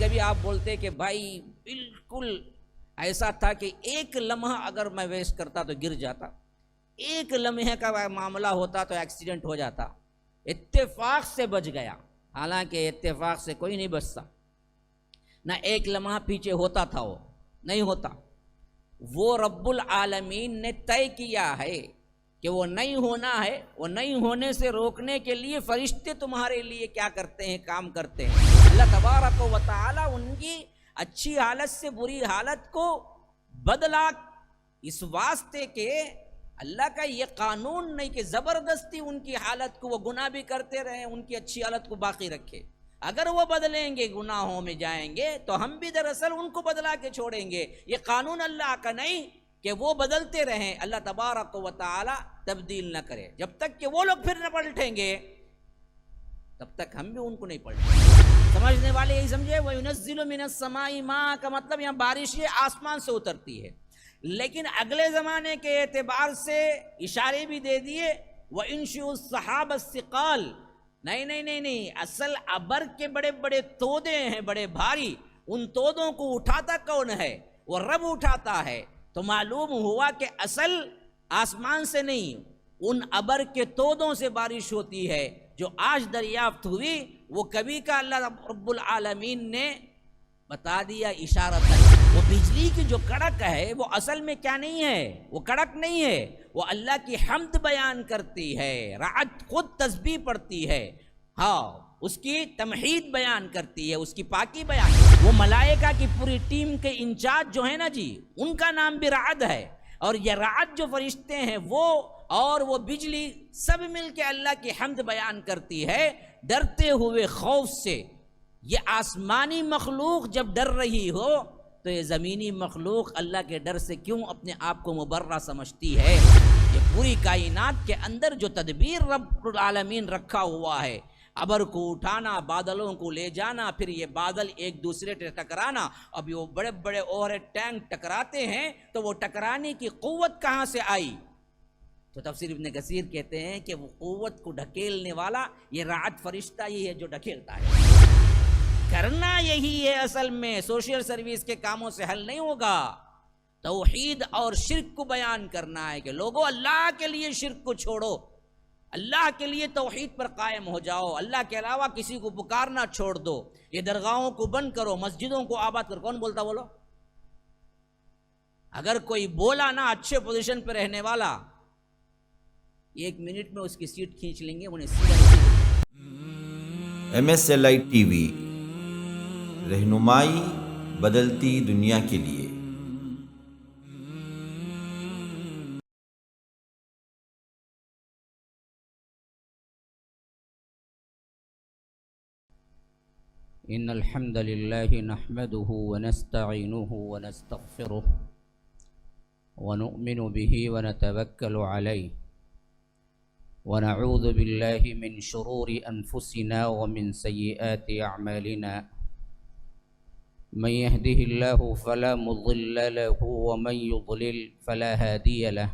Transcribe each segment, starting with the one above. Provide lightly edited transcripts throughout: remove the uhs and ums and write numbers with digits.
کبھی آپ بولتے کہ بھائی بالکل ایسا تھا کہ ایک لمحہ اگر میں ویسٹ کرتا تو گر جاتا، ایک لمحے کا معاملہ ہوتا تو ایکسیڈنٹ ہو جاتا، اتفاق سے بچ گیا. حالانکہ اتفاق سے کوئی نہیں بچتا، نہ ایک لمحہ پیچھے ہوتا تھا، وہ نہیں ہوتا. وہ رب العالمین نے طے کیا ہے کہ وہ نہیں ہونا ہے. وہ نہیں ہونے سے روکنے کے لیے فرشتے تمہارے لیے کیا کرتے ہیں؟ کام کرتے ہیں. اللہ تبارک و تعالی ان کی اچھی حالت سے بری حالت کو بدلا، اس واسطے کہ اللہ کا یہ قانون نہیں کہ زبردستی ان کی حالت کو، وہ گناہ بھی کرتے رہیں، ان کی اچھی حالت کو باقی رکھے. اگر وہ بدلیں گے، گناہوں میں جائیں گے، تو ہم بھی دراصل ان کو بدلا کے چھوڑیں گے. یہ قانون اللہ کا نہیں کہ وہ بدلتے رہیں. اللہ تبارک و تعالی تبدیل نہ کرے. جب تک کہ وہ لوگ پھر نہ پلٹیں گے تب تک ہم بھی ان کو نہیں پلٹیں. سمجھنے والے یہی سمجھے وَيُنَزِّلُ مِنَ السَّمَاءِ مَاءً کا مطلب یہاں بارش یہ آسمان سے اترتی ہے. لیکن اگلے زمانے کے اعتبار سے اشارے بھی دے دیے وَإِنشِئُ السَّحَابَ الثِّقَالَ. نہیں، اصل ابر کے بڑے بڑے تودے ہیں، بڑے بھاری. ان تودوں کو اٹھاتا کون ہے؟ وہ رب اٹھاتا ہے. تو معلوم ہوا کہ اصل آسمان سے نہیں، ان ابر کے تودوں سے بارش ہوتی ہے. جو آج دریافت ہوئی وہ کبھی کا اللہ رب العالمین نے بتا دیا اشارت. وہ بجلی کی جو کڑک ہے وہ اصل میں کیا نہیں ہے، وہ کڑک نہیں ہے، وہ اللہ کی حمد بیان کرتی ہے. رعد خود تسبیح پڑھتی ہے، ہاں اس کی تمحید بیان کرتی ہے، اس کی پاکی بیان. وہ ملائکہ کی پوری ٹیم کے انچارج جو ہے نا جی، ان کا نام بھی رعد ہے. اور یہ رعد جو فرشتے ہیں وہ اور وہ بجلی سب مل کے اللہ کی حمد بیان کرتی ہے ڈرتے ہوئے خوف سے. یہ آسمانی مخلوق جب ڈر رہی ہو تو یہ زمینی مخلوق اللہ کے ڈر سے کیوں اپنے آپ کو مبرہ سمجھتی ہے؟ یہ پوری کائنات کے اندر جو تدبیر رب العالمین رکھا ہوا ہے، ابر کو اٹھانا، بادلوں کو لے جانا، پھر یہ بادل ایک دوسرے سے ٹکرانا. اب یہ بڑے بڑے اوہرے ٹینک ٹکراتے ہیں تو وہ ٹکرانے کی قوت کہاں سے آئی؟ تو تفسیر ابن کثیر کہتے ہیں کہ وہ قوت کو ڈھکیلنے والا یہ رعد فرشتہ ہی ہے جو ڈھکیلتا ہے. کرنا یہی ہے اصل میں. سوشل سروس کے کاموں سے حل نہیں ہوگا. توحید اور شرک کو بیان کرنا ہے کہ لوگوں اللہ کے لیے شرک کو چھوڑو، اللہ کے لیے توحید پر قائم ہو جاؤ، اللہ کے علاوہ کسی کو پکارنا چھوڑ دو. یہ درگاہوں کو بند کرو، مسجدوں کو آباد کرو. کون بولتا بولو؟ اگر کوئی بولا نا اچھے پوزیشن پہ رہنے والا، 1 منٹ میں اس کی سیٹ کھینچ لیں گے انہیں سیدھا. MSLI TV رہنمائی بدلتی دنیا کے لیے. ان الحمد لله نحمده ونستعينه ونستغفره ونؤمن به ونتوكل عليه ونعوذ بالله من شرور أنفسنا ومن سيئات أعمالنا. من يهده الله فلا مضل له ومن يضلل فلا هادي له.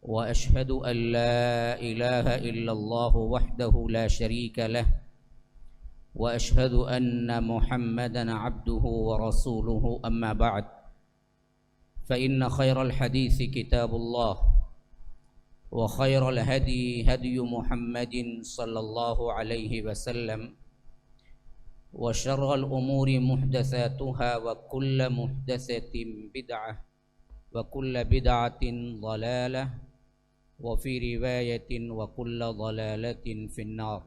وأشهد أن لا إله إلا الله وحده لا شريك له وأشهد أن محمدا عبده ورسوله. أما بعد فإن خير الحديث كتاب الله وخير الهدي هدي محمد صلى الله عليه وسلم وشر الأمور محدثاتها وكل محدثة بدعة وكل بدعة ضلالة وفي رواية وكل ضلالة في النار.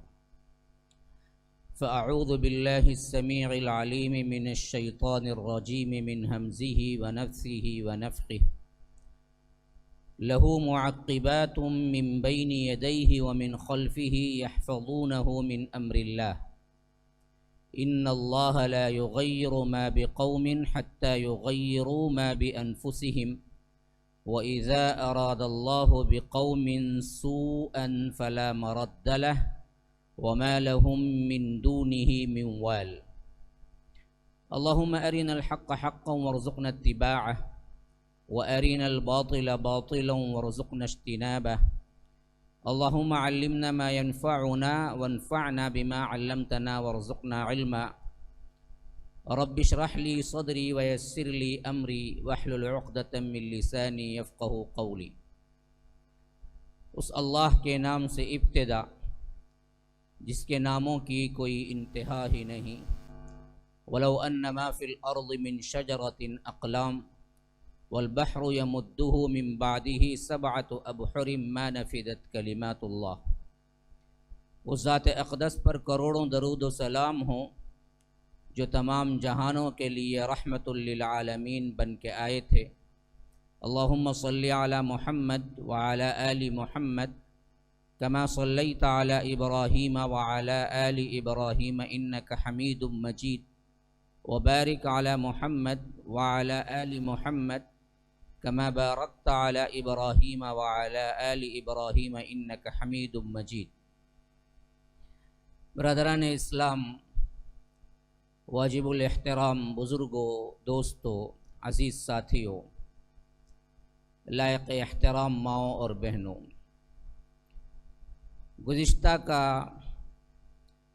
فأعوذ بالله السميع العليم من الشيطان الرجيم من همزه ونفثه ونفخه. له معقبات من بين يديه ومن خلفه يحفظونه من أمر الله. إن الله لا يغير ما بقوم حتى يغيروا ما بأنفسهم وإذا أراد الله بقوم سوءا فلا مرد له وما لهم من دونه من وال. اللهم أرنا الحق حقا وارزقنا اتباعه وأرنا الباطل باطلا وارزقنا اجتنابه. اللهم علمنا ما ينفعنا وانفعنا بما علمتنا وارزقنا علما رب اشرح لی صدری ویسر لی امری واحلل عقدۃ من لسانی یفقہوا قولی۔ اس اللہ کے نام سے ابتدا جس کے ناموں کی کوئی انتہا ہی نہیں۔ ولو ان ما فی الارض من شجرۃ اقلام والبحر یمدہ من بعدہ سبعۃ ابحر ما نفدت کلمات اللہ۔ اس ذات اقدس پر کروڑوں درود و سلام ہوں جو تمام جہانوں کے لیے رحمت للعالمین بن کے آئے تھے۔ اللہم صلی علی محمد وعلی آل محمد کما صلیت علی ابراہیم وعلی آل ابراہیم انک حمید مجید، وبارک علی محمد وعلی آل محمد کما بارکت علی ابراہیم وعلی آل ابراہیم انک حمید مجید۔ برادران اسلام، واجب الاحترام بزرگوں، دوستوں، عزیز ساتھیوں، لائق احترام ماؤں اور بہنوں، گزشتہ کا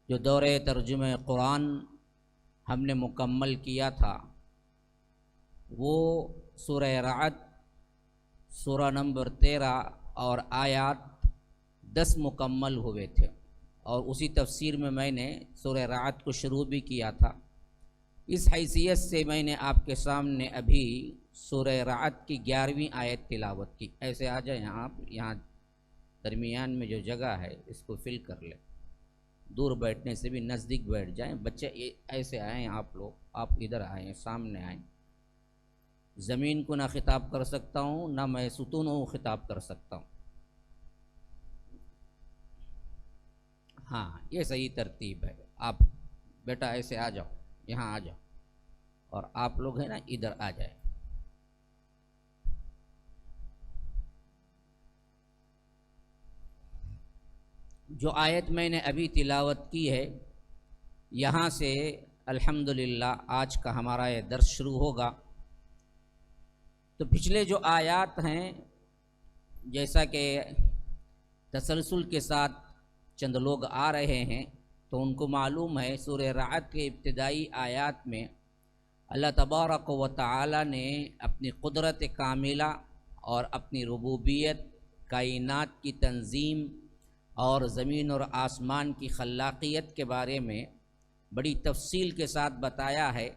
جو دورہ ترجمہ قرآن ہم نے مکمل کیا تھا وہ سورہ رعد سورہ نمبر 13 اور آیات 10 مکمل ہوئے تھے، اور اسی تفسیر میں نے سورہ رعد کو شروع بھی کیا تھا۔ اس حیثیت سے میں نے آپ کے سامنے ابھی سورہ رعد کی 11ویں آیت تلاوت کی۔ ایسے آ جائیں آپ، یہاں درمیان میں جو جگہ ہے اس کو فل کر لیں، دور بیٹھنے سے بھی نزدیک بیٹھ جائیں۔ بچے ایسے آئیں، آپ لوگ آپ ادھر آئیں، سامنے آئیں۔ زمین کو نہ خطاب کر سکتا ہوں، نہ میں ستونوں کو خطاب کر سکتا ہوں۔ ہاں، یہ صحیح ترتیب ہے۔ آپ بیٹا ایسے آ جاؤ، یہاں آ جاؤ، اور آپ لوگ ہیں نا ادھر آ جائیں۔ جو آیت میں نے ابھی تلاوت کی ہے، یہاں سے الحمدللہ آج کا ہمارا یہ درس شروع ہوگا۔ تو پچھلے جو آیات ہیں، جیسا کہ تسلسل کے ساتھ چند لوگ آ رہے ہیں تو ان کو معلوم ہے سورہ رعد کے ابتدائی آیات میں اللہ تبارک و تعالی نے اپنی قدرت کاملہ اور اپنی ربوبیت، کائنات کی تنظیم اور زمین اور آسمان کی خلاقیت کے بارے میں بڑی تفصیل کے ساتھ بتایا ہے،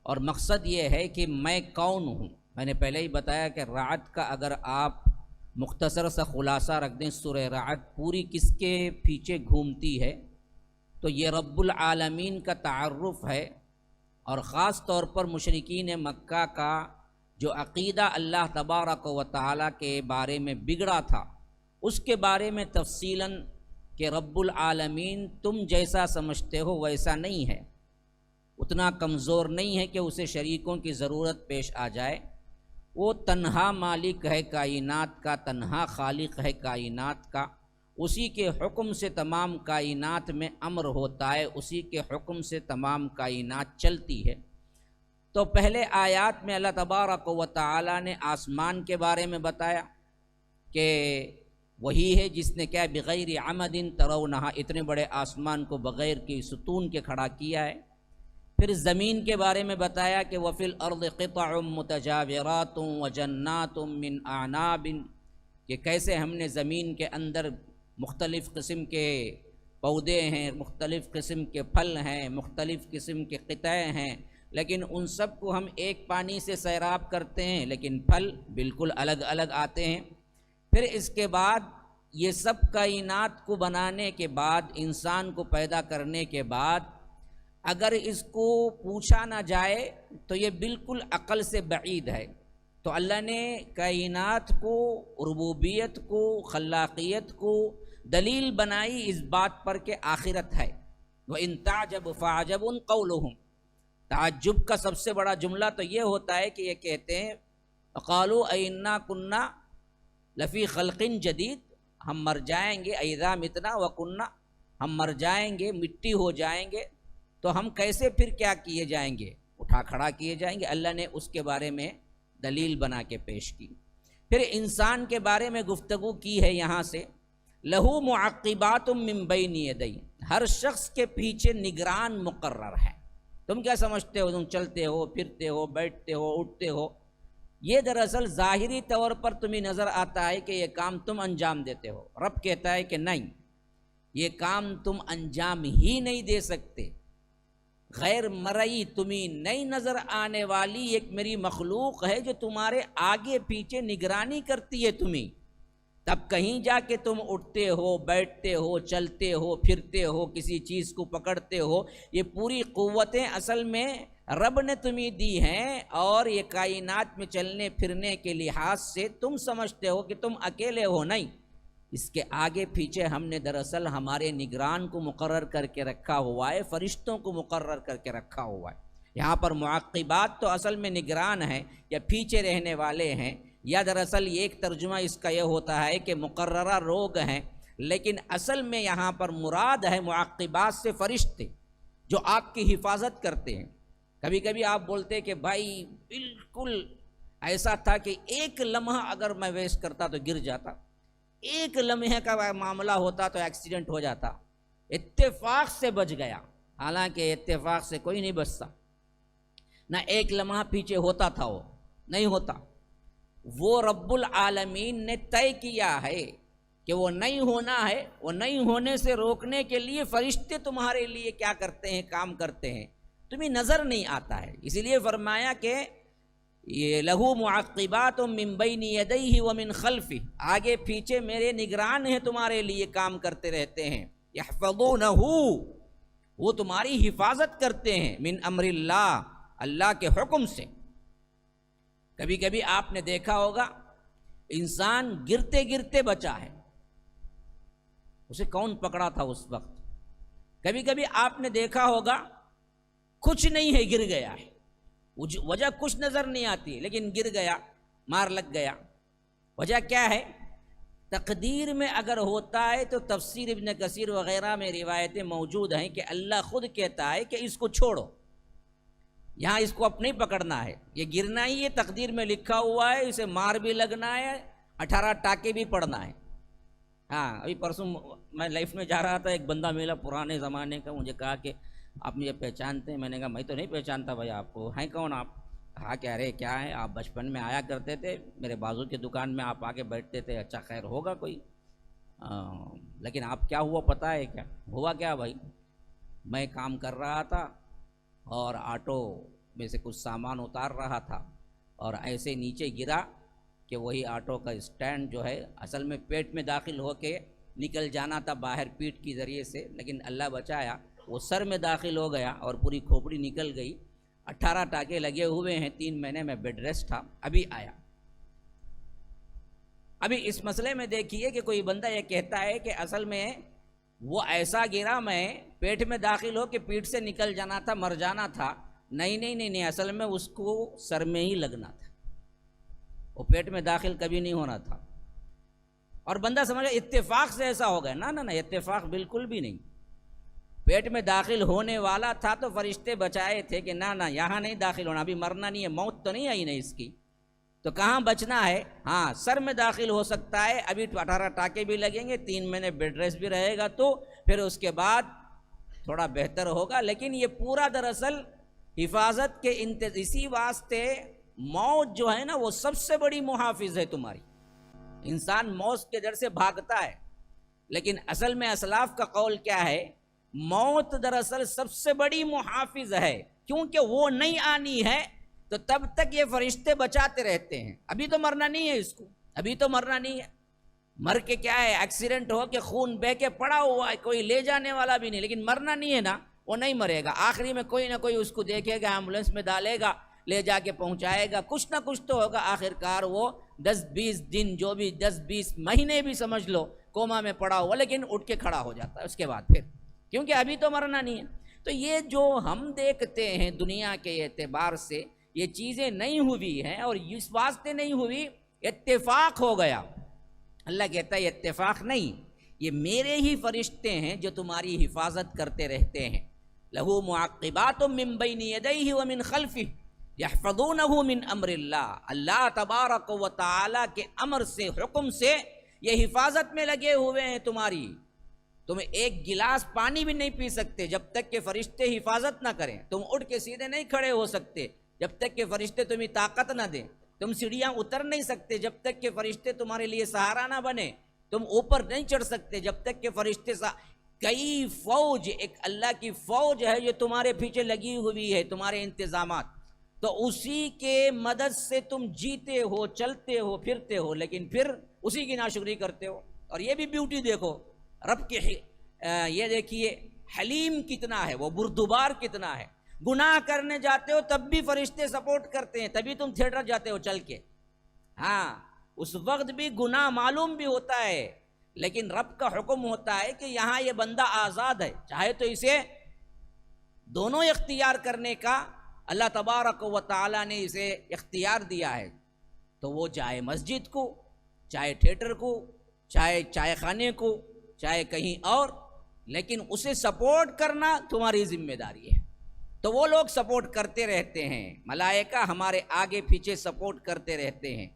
اور مقصد یہ ہے کہ میں کون ہوں۔ میں نے پہلے ہی بتایا کہ رعد کا اگر آپ مختصر سا خلاصہ رکھ دیں، سورہ رعد پوری کس کے پیچھے گھومتی ہے، تو یہ رب العالمین کا تعارف ہے، اور خاص طور پر مشرکین مکہ کا جو عقیدہ اللہ تبارک و تعالیٰ کے بارے میں بگڑا تھا، اس کے بارے میں تفصیلاً کہ رب العالمین تم جیسا سمجھتے ہو ویسا نہیں ہے، اتنا کمزور نہیں ہے کہ اسے شریکوں کی ضرورت پیش آ جائے۔ وہ تنہا مالک ہے کائنات کا، تنہا خالق ہے کائنات کا، اسی کے حکم سے تمام کائنات میں امر ہوتا ہے، اسی کے حکم سے تمام کائنات چلتی ہے۔ تو پہلے آیات میں اللہ تبارک و تعالی نے آسمان کے بارے میں بتایا کہ وہی ہے جس نے کیا بغیر عمد ترونہا، اتنے بڑے آسمان کو بغیر کی ستون کے کھڑا کیا ہے۔ پھر زمین کے بارے میں بتایا کہ وَفِي الْأَرْضِ قِطَعٌ مُتَجَاوِرَاتٌ وَجَنَّاتٌ مِّنْ أَعْنَابٍ، کہ کیسے ہم نے زمین کے اندر مختلف قسم کے پودے ہیں، مختلف قسم کے پھل ہیں، مختلف قسم کے قطعے ہیں، لیکن ان سب کو ہم ایک پانی سے سیراب کرتے ہیں، لیکن پھل بالکل الگ الگ آتے ہیں۔ پھر اس کے بعد یہ سب کائنات کو بنانے کے بعد، انسان کو پیدا کرنے کے بعد اگر اس کو پوچھا نہ جائے تو یہ بالکل عقل سے بعید ہے۔ تو اللہ نے کائنات کو، ربوبیت کو، خلاقیت کو دلیل بنائی اس بات پر کہ آخرت ہے۔ وَإِن تَعْجَبْ فَعَجَبٌ قَوْلُهُمْ، تعجب کا سب سے بڑا جملہ تو یہ ہوتا ہے کہ یہ کہتے ہیں قَالُوا أَإِنَّا كُنَّا لَفِي خَلْقٍ جَدِيدٍ، ہم مر جائیں گے، اِذَا مِتْنَا وَكُنَّا، ہم مر جائیں گے، مٹی ہو جائیں گے، تو ہم کیسے پھر کیا کیے جائیں گے؟ اٹھا کھڑا کیے جائیں گے۔ اللہ نے اس کے بارے میں دلیل بنا کے پیش کی۔ پھر انسان کے بارے میں گفتگو کی ہے یہاں سے، لہو معقبات من بین یدیہ، ہر شخص کے پیچھے نگران مقرر ہے۔ تم کیا سمجھتے ہو تم چلتے ہو پھرتے ہو بیٹھتے ہو اٹھتے ہو، یہ دراصل ظاہری طور پر تمہیں نظر آتا ہے کہ یہ کام تم انجام دیتے ہو۔ رب کہتا ہے کہ نہیں، یہ کام تم انجام ہی نہیں دے سکتے۔ غیر مرئی تمہیں نہیں نظر آنے والی ایک میری مخلوق ہے جو تمہارے آگے پیچھے نگرانی کرتی ہے تمہیں، تب کہیں جا کے تم اٹھتے ہو بیٹھتے ہو چلتے ہو پھرتے ہو کسی چیز کو پکڑتے ہو۔ یہ پوری قوتیں اصل میں رب نے تمہیں دی ہیں، اور یہ کائنات میں چلنے پھرنے کے لحاظ سے تم سمجھتے ہو کہ تم اکیلے ہو، نہیں، اس کے آگے پیچھے ہم نے دراصل ہمارے نگران کو مقرر کر کے رکھا ہوا ہے، فرشتوں کو مقرر کر کے رکھا ہوا ہے۔ یہاں پر معقبات تو اصل میں نگران ہیں یا پیچھے رہنے والے ہیں، یا دراصل ایک ترجمہ اس کا یہ ہوتا ہے کہ مقررہ لوگ ہیں، لیکن اصل میں یہاں پر مراد ہے معقبات سے فرشتے جو آپ کی حفاظت کرتے ہیں۔ کبھی کبھی آپ بولتے کہ بھائی بالکل ایسا تھا کہ ایک لمحہ اگر میں ویسٹ کرتا تو گر جاتا، ایک لمحے کا معاملہ ہوتا تو ایکسیڈنٹ ہو جاتا، اتفاق سے بچ گیا۔ حالانکہ اتفاق سے کوئی نہیں بچتا، نہ ایک لمحہ پیچھے ہوتا تھا، وہ نہیں ہوتا۔ وہ رب العالمین نے طے کیا ہے کہ وہ نہیں ہونا ہے، وہ نہیں ہونے سے روکنے کے لیے فرشتے تمہارے لیے کیا کرتے ہیں، کام کرتے ہیں، تمہیں نظر نہیں آتا ہے۔ اسی لیے فرمایا کہ یہ لہو معقبات من بین یدیہ ومن خلفہ، آگے پیچھے میرے نگران ہیں تمہارے لیے کام کرتے رہتے ہیں، یحفظونہ، وہ تمہاری حفاظت کرتے ہیں، من امر اللہ، اللہ کے حکم سے۔ کبھی کبھی آپ نے دیکھا ہوگا انسان گرتے گرتے بچا ہے، اسے کون پکڑا تھا اس وقت؟ کبھی کبھی آپ نے دیکھا ہوگا کچھ نہیں ہے، گر گیا ہے، وجہ کچھ نظر نہیں آتی لیکن گر گیا، مار لگ گیا۔ وجہ کیا ہے؟ تقدیر میں اگر ہوتا ہے تو تفسیر ابن کثیر وغیرہ میں روایتیں موجود ہیں کہ اللہ خود کہتا ہے کہ اس کو چھوڑو، یہاں اس کو اب نہیں پکڑنا ہے، یہ گرنا ہی یہ تقدیر میں لکھا ہوا ہے، اسے مار بھی لگنا ہے، 18 ٹاکے بھی پڑنا ہے۔ ہاں، ابھی پرسوں میں لائف میں جا رہا تھا، ایک بندہ ملا پرانے زمانے کا، مجھے کہا کہ آپ مجھے پہچانتے ہیں؟ میں نے کہا میں تو نہیں پہچانتا بھائی آپ کو، ہیں کون آپ؟ کہا کہ ارے کیا ہے، آپ بچپن میں آیا کرتے تھے میرے بازو کی دکان میں، آپ آگے بیٹھتے تھے، اچھا خیر ہوگا کوئی، لیکن آپ کیا ہوا پتہ ہے کیا ہوا؟ کیا بھائی، میں کام کر رہا تھا اور آٹو میں سے کچھ سامان اتار رہا تھا اور ایسے نیچے گرا کہ وہی آٹو کا اسٹینڈ جو ہے اصل میں پیٹ میں داخل ہو کے نکل جانا تھا باہر پیٹ کی ذریعے سے، لیکن اللہ بچایا، وہ سر میں داخل ہو گیا اور پوری کھوپڑی نکل گئی، 18 ٹاکے لگے ہوئے ہیں، 3 مہینے میں بیڈ ریسٹ تھا، ابھی آیا۔ ابھی اس مسئلے میں دیکھیے کہ کوئی بندہ یہ کہتا ہے کہ اصل میں وہ ایسا گرا، میں پیٹ میں داخل ہو کے پیٹ سے نکل جانا تھا، مر جانا تھا، نہیں، اصل میں اس کو سر میں ہی لگنا تھا، وہ پیٹ میں داخل کبھی نہیں ہونا تھا۔ اور بندہ سمجھا اتفاق سے ایسا ہو گیا، نہ اتفاق بالکل بھی نہیں، پیٹ میں داخل ہونے والا تھا تو فرشتے بچائے تھے کہ نہ یہاں نہیں داخل ہونا، ابھی مرنا نہیں ہے، موت تو نہیں آئی نہیں اس کی، تو کہاں بچنا ہے؟ ہاں، سر میں داخل ہو سکتا ہے، ابھی 18 ٹاکے بھی لگیں گے، 3 مہینے بیڈ ریسٹ بھی رہے گا، تو پھر اس کے بعد تھوڑا بہتر ہوگا، لیکن یہ پورا دراصل حفاظت کے اسی واسطے موت جو ہے نا وہ سب سے بڑی محافظ ہے تمہاری۔ انسان موت کے ڈر سے بھاگتا ہے، لیکن اصل میں اسلاف کا قول کیا ہے؟ موت دراصل سب سے بڑی محافظ ہے، کیونکہ وہ نہیں آنی ہے تو تب تک یہ فرشتے بچاتے رہتے ہیں۔ ابھی تو مرنا نہیں ہے اس کو، ابھی تو مرنا نہیں ہے، مر کے کیا ہے، ایکسیڈنٹ ہو کے خون بہ کے پڑا ہوا ہے، کوئی لے جانے والا بھی نہیں، لیکن مرنا نہیں ہے نا، وہ نہیں مرے گا، آخری میں کوئی نہ کوئی اس کو دیکھے گا، ایمبولینس میں ڈالے گا، لے جا کے پہنچائے گا، کچھ نہ کچھ تو ہوگا، آخر کار وہ 10-20 دن، جو بھی 10-20 مہینے بھی سمجھ لو کوما میں پڑا ہوا، لیکن اٹھ کے کھڑا ہو جاتا ہے اس کے بعد پھر، کیونکہ ابھی تو مرنا نہیں ہے۔ تو یہ جو ہم دیکھتے ہیں دنیا کے اعتبار سے یہ چیزیں نہیں ہوئی ہیں، اور اس واسطے نہیں ہوئی، اتفاق ہو گیا۔ اللہ کہتا ہے اتفاق نہیں، یہ میرے ہی فرشتے ہیں جو تمہاری حفاظت کرتے رہتے ہیں۔ لہو معقبات من بین یدیہ ومن خلفہ یحفظونہ من امر اللہ، اللہ تبارک و تعالی کے امر سے، حکم سے یہ حفاظت میں لگے ہوئے ہیں تمہاری۔ تم ایک گلاس پانی بھی نہیں پی سکتے جب تک کہ فرشتے حفاظت نہ کریں. تم اٹھ کے سیدھے نہیں کھڑے ہو سکتے جب تک کہ فرشتے تمہیں طاقت نہ دیں. تم سیڑھیاں اتر نہیں سکتے جب تک کہ فرشتے تمہارے لیے سہارا نہ بنے. تم اوپر نہیں چڑھ سکتے جب تک کہ فرشتے کئی فوج، ایک اللہ کی فوج ہے جو تمہارے پیچھے لگی ہوئی ہے، تمہارے انتظامات. تو اسی کے مدد سے تم جیتے ہو، چلتے ہو، پھرتے ہو، لیکن پھر اسی کی ناشکری کرتے ہو. اور یہ بھی بیوٹی دیکھو رب کے، یہ دیکھیے حلیم کتنا ہے، وہ بردبار کتنا ہے. گناہ کرنے جاتے ہو تب بھی فرشتے سپورٹ کرتے ہیں، تبھی تم تھیٹر جاتے ہو چل کے. ہاں اس وقت بھی گناہ معلوم بھی ہوتا ہے، لیکن رب کا حکم ہوتا ہے کہ یہاں یہ بندہ آزاد ہے، چاہے تو اسے دونوں اختیار کرنے کا اللہ تبارک و تعالیٰ نے اسے اختیار دیا ہے. تو وہ چاہے مسجد کو، چاہے تھیٹر کو، چاہے چائے خانے کو، چاہے کہیں اور، لیکن اسے سپورٹ کرنا تمہاری ذمہ داری ہے. تو وہ لوگ سپورٹ کرتے رہتے ہیں، ملائکہ ہمارے آگے پیچھے سپورٹ کرتے رہتے ہیں.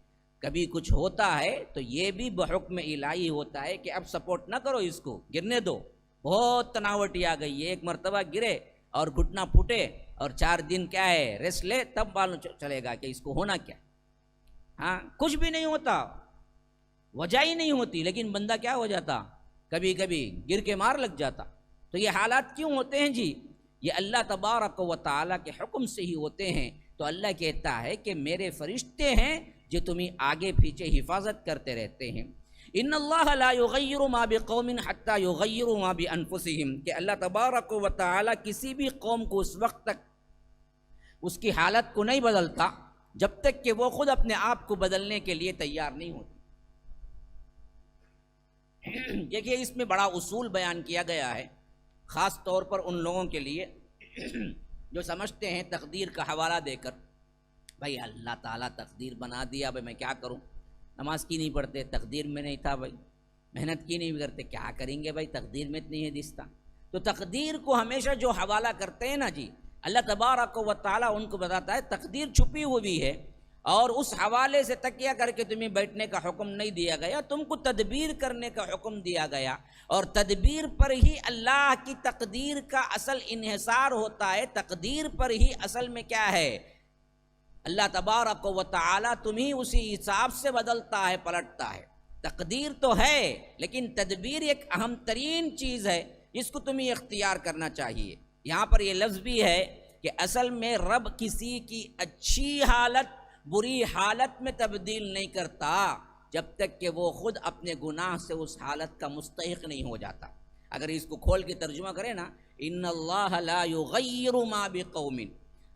کبھی کچھ ہوتا ہے تو یہ بھی بحکم الہی ہوتا ہے کہ اب سپورٹ نہ کرو، اس کو گرنے دو. بہت تناوٹی آ گئی ہے، ایک مرتبہ گرے اور گھٹنا پھوٹے اور 4 دن کیا ہے ریسٹ لے، تب معلوم چلے گا کہ اس کو ہونا کیا. ہاں کچھ بھی نہیں ہوتا، وجہ ہی نہیں ہوتی، لیکن بندہ کیا ہو جاتا، کبھی کبھی گر کے مار لگ جاتا. تو یہ حالات کیوں ہوتے ہیں جی؟ یہ اللہ تبارک و تعالیٰ کے حکم سے ہی ہوتے ہیں. تو اللہ کہتا ہے کہ میرے فرشتے ہیں جو تمہیں آگے پیچھے حفاظت کرتے رہتے ہیں. ان اللہ لا یغیر ما بقوم حتی یغیروا ما بانفسہم، کہ اللہ تبارک و تعالیٰ کسی بھی قوم کو اس وقت تک اس کی حالت کو نہیں بدلتا جب تک کہ وہ خود اپنے آپ کو بدلنے کے لیے تیار نہیں ہوتی. دیکھیے اس میں بڑا اصول بیان کیا گیا ہے، خاص طور پر ان لوگوں کے لیے جو سمجھتے ہیں تقدیر کا حوالہ دے کر، بھائی اللہ تعالیٰ تقدیر بنا دیا، بھائی میں کیا کروں، نماز کی نہیں پڑھتے، تقدیر میں نہیں تھا، بھائی محنت کی نہیں کرتے، کیا کریں گے بھائی، تقدیر میں اتنی ہے دستا. تو تقدیر کو ہمیشہ جو حوالہ کرتے ہیں نا جی، اللہ تبارک و تعالیٰ ان کو بتاتا ہے تقدیر چھپی ہوئی ہے، اور اس حوالے سے تکیہ کر کے تمہیں بیٹھنے کا حکم نہیں دیا گیا، تم کو تدبیر کرنے کا حکم دیا گیا. اور تدبیر پر ہی اللہ کی تقدیر کا اصل انحصار ہوتا ہے. تقدیر پر ہی اصل میں کیا ہے، اللہ تبارک و تعالیٰ تمہیں اسی حساب سے بدلتا ہے، پلٹتا ہے. تقدیر تو ہے لیکن تدبیر ایک اہم ترین چیز ہے جس کو تمہیں اختیار کرنا چاہیے. یہاں پر یہ لفظ بھی ہے کہ اصل میں رب کسی کی اچھی حالت بری حالت میں تبدیل نہیں کرتا جب تک کہ وہ خود اپنے گناہ سے اس حالت کا مستحق نہیں ہو جاتا. اگر اس کو کھول کے ترجمہ کریں نا، ان اللہ لا یغیر ما بقوم،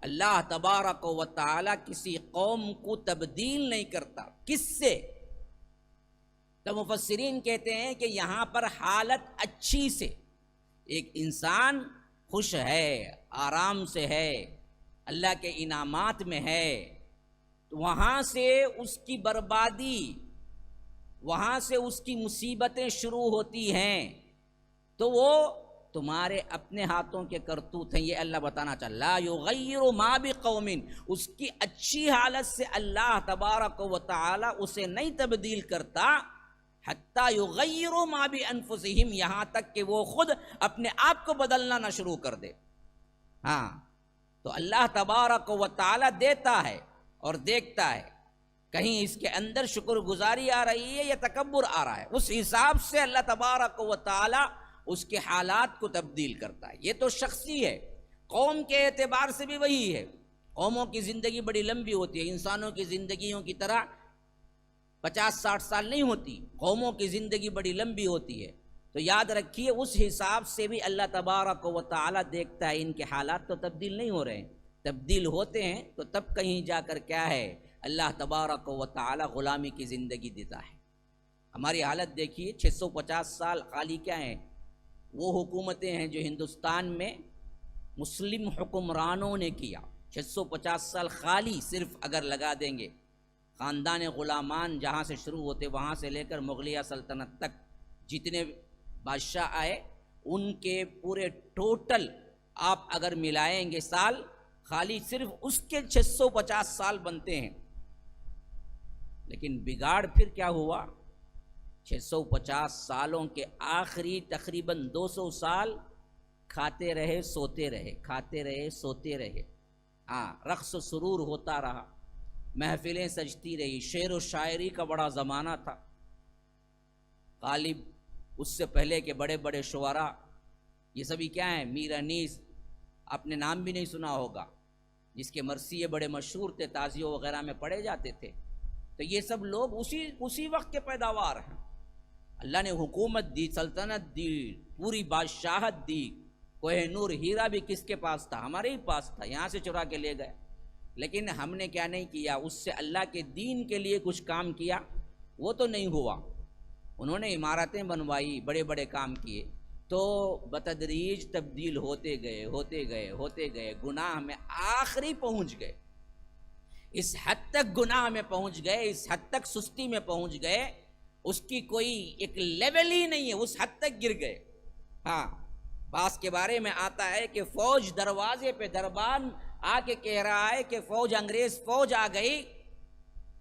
اللہ تبارک و تعالی کسی قوم کو تبدیل نہیں کرتا. کس سے؟ تو مفسرین کہتے ہیں کہ یہاں پر حالت اچھی سے، ایک انسان خوش ہے، آرام سے ہے، اللہ کے انعامات میں ہے، تو وہاں سے اس کی بربادی، وہاں سے اس کی مصیبتیں شروع ہوتی ہیں. تو وہ تمہارے اپنے ہاتھوں کے کرتوت ہیں، یہ اللہ بتانا چاہتا. لا یغیر ما بقوم، اس کی اچھی حالت سے اللہ تبارک و تعالی اسے نہیں تبدیل کرتا، حتی یغیر ما بانفسہم، یہاں تک کہ وہ خود اپنے آپ کو بدلنا نہ شروع کر دے. ہاں تو اللہ تبارک و تعالی دیتا ہے اور دیکھتا ہے، کہیں اس کے اندر شکر گزاری آ رہی ہے یا تکبر آ رہا ہے، اس حساب سے اللہ تبارک و تعالی اس کے حالات کو تبدیل کرتا ہے. یہ تو شخصی ہے. قوم کے اعتبار سے بھی وہی ہے. قوموں کی زندگی بڑی لمبی ہوتی ہے، انسانوں کی زندگیوں کی طرح 50-60 سال نہیں ہوتی. قوموں کی زندگی بڑی لمبی ہوتی ہے. تو یاد رکھیے اس حساب سے بھی اللہ تبارک و تعالی دیکھتا ہے. ان کے حالات تو تبدیل نہیں ہو رہے ہیں، تبدیل ہوتے ہیں تو تب کہیں جا کر کیا ہے، اللہ تبارک و تعالی غلامی کی زندگی دیتا ہے. ہماری حالت دیکھیے، 650 سال خالی کیا ہیں، وہ حکومتیں ہیں جو ہندوستان میں مسلم حکمرانوں نے کیا. 650 سال خالی صرف اگر لگا دیں گے، خاندان غلامان جہاں سے شروع ہوتے وہاں سے لے کر مغلیہ سلطنت تک جتنے بادشاہ آئے، ان کے پورے ٹوٹل آپ اگر ملائیں گے سال، خالی صرف اس کے 650 سال بنتے ہیں. لیکن بگاڑ پھر کیا ہوا، 650 سالوں کے آخری تقریباً 200 سال کھاتے رہے سوتے رہے، کھاتے رہے سوتے رہے، رقص و سرور ہوتا رہا، محفلیں سجتی رہی، شعر و شاعری کا بڑا زمانہ تھا۔ غالب اس سے پہلے کے بڑے بڑے شعراء، یہ سبھی کیا ہیں؟ میر انیس، آپ نے نام بھی نہیں سنا ہوگا، جس کے مرثیے بڑے مشہور تھے، تعزیوں وغیرہ میں پڑھے جاتے تھے۔ تو یہ سب لوگ اسی وقت کے پیداوار ہیں۔ اللہ نے حکومت دی، سلطنت دی، پوری بادشاہت دی۔ کوہ نور ہیرا بھی کس کے پاس تھا؟ ہمارے ہی پاس تھا، یہاں سے چرا کے لے گئے۔ لیکن ہم نے کیا نہیں کیا؟ اس سے اللہ کے دین کے لیے کچھ کام کیا؟ وہ تو نہیں ہوا۔ انہوں نے عمارتیں بنوائی، بڑے بڑے کام کیے، تو بتدریج تبدیل ہوتے گئے ہوتے گئے ہوتے گئے، گناہ میں آخری پہنچ گئے، اس حد تک گناہ میں پہنچ گئے، اس حد تک سستی میں پہنچ گئے، اس کی کوئی ایک لیول ہی نہیں ہے، اس حد تک گر گئے۔ ہاں، بعض کے بارے میں آتا ہے کہ فوج دروازے پہ دربان آ کے کہہ رہا ہے کہ فوج، انگریز فوج آ گئی،